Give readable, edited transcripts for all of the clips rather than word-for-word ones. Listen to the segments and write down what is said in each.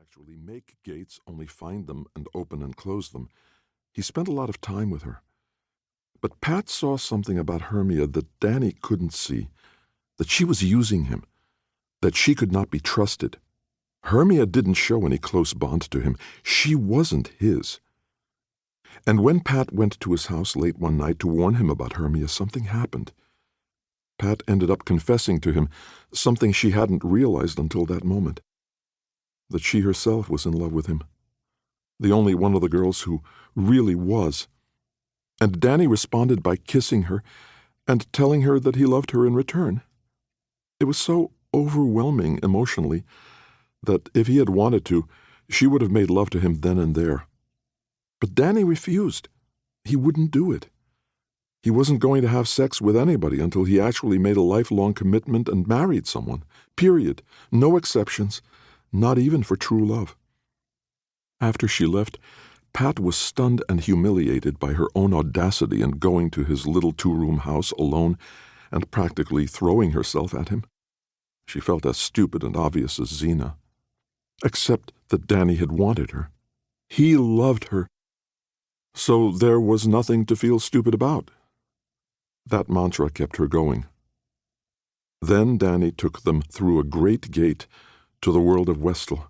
actually make gates, only find them and open and close them. He spent a lot of time with her. But Pat saw something about Hermia that Danny couldn't see, that she was using him, that she could not be trusted. Hermia didn't show any close bond to him. She wasn't his. And when Pat went to his house late one night to warn him about Hermia, something happened. Pat ended up confessing to him something she hadn't realized until that moment, that she herself was in love with him, the only one of the girls who really was. And Danny responded by kissing her and telling her that he loved her in return. It was so overwhelming emotionally that if he had wanted to, she would have made love to him then and there. But Danny refused. He wouldn't do it. He wasn't going to have sex with anybody until he actually made a lifelong commitment and married someone. Period. No exceptions, not even for true love. After she left, Pat was stunned and humiliated by her own audacity in going to his little two-room house alone and practically throwing herself at him. She felt as stupid and obvious as Xena. Except that Danny had wanted her. He loved her. So there was nothing to feel stupid about. That mantra kept her going. Then Danny took them through a great gate to the world of Westil.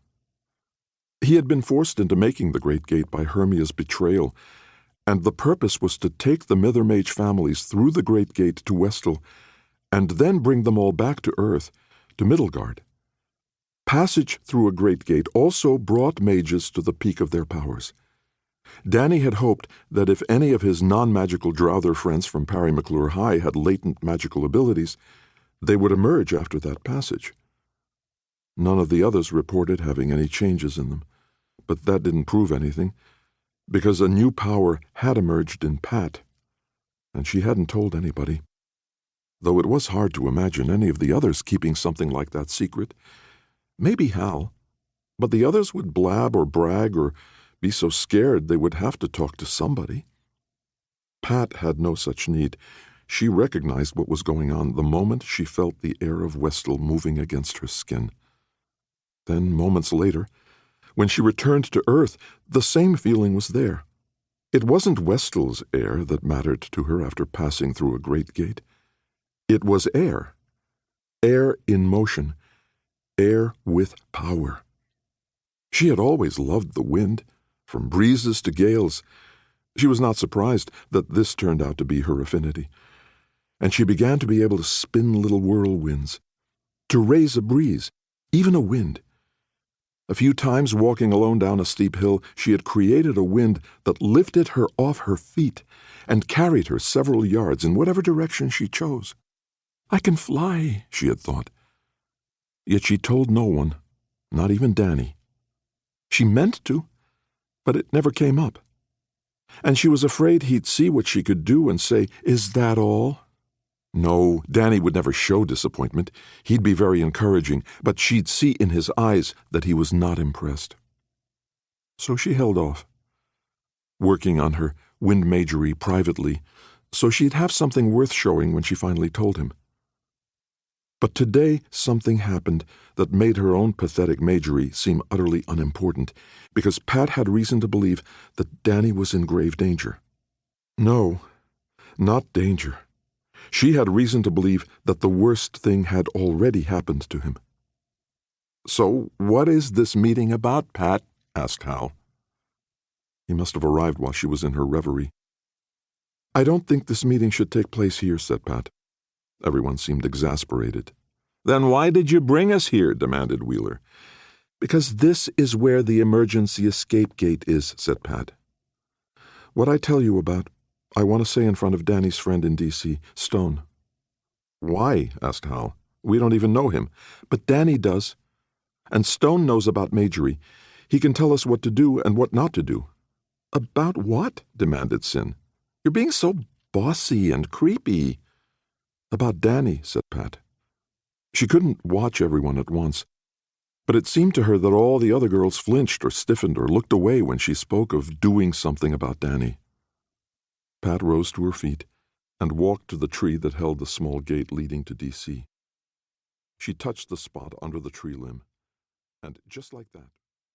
He had been forced into making the great gate by Hermia's betrayal, and the purpose was to take the Mithermage families through the great gate to Westil, and then bring them all back to Earth, to Middelgard. Passage through a great gate also brought mages to the peak of their powers. Danny had hoped that if any of his non-magical Drouther friends from Parry McClure High had latent magical abilities, they would emerge after that passage. None of the others reported having any changes in them, but that didn't prove anything, because a new power had emerged in Pat, and she hadn't told anybody. Though it was hard to imagine any of the others keeping something like that secret. Maybe Hal, but the others would blab or brag or be so scared they would have to talk to somebody. Pat had no such need. She recognized what was going on the moment she felt the air of Westil moving against her skin. Then, moments later, when she returned to Earth, the same feeling was there. It wasn't Westil's air that mattered to her after passing through a great gate. It was air. Air in motion. Air with power. She had always loved the wind, from breezes to gales. She was not surprised that this turned out to be her affinity. And she began to be able to spin little whirlwinds, to raise a breeze, even a wind. A few times walking alone down a steep hill, she had created a wind that lifted her off her feet and carried her several yards in whatever direction she chose. I can fly, she had thought. Yet she told no one, not even Danny. She meant to, but it never came up. And she was afraid he'd see what she could do and say, "Is that all?" No, Danny would never show disappointment. He'd be very encouraging, but she'd see in his eyes that he was not impressed. So she held off, working on her wind magery privately, so she'd have something worth showing when she finally told him. But today something happened that made her own pathetic magery seem utterly unimportant, because Pat had reason to believe that Danny was in grave danger. No, not danger. She had reason to believe that the worst thing had already happened to him. "So what is this meeting about, Pat?" asked Hal. He must have arrived while she was in her reverie. "I don't think this meeting should take place here," said Pat. Everyone seemed exasperated. "Then why did you bring us here?" demanded Wheeler. "Because this is where the emergency escape gate is," said Pat. "What I tell you about, I want to say in front of Danny's friend in D.C., Stone." "Why?" asked Hal. "We don't even know him." "But Danny does. And Stone knows about magery. He can tell us what to do and what not to do." "About what?" demanded Sin. "You're being so bossy and creepy." "About Danny," said Pat. She couldn't watch everyone at once, but it seemed to her that all the other girls flinched or stiffened or looked away when she spoke of doing something about Danny. Pat rose to her feet and walked to the tree that held the small gate leading to D.C. She touched the spot under the tree limb, and just like that,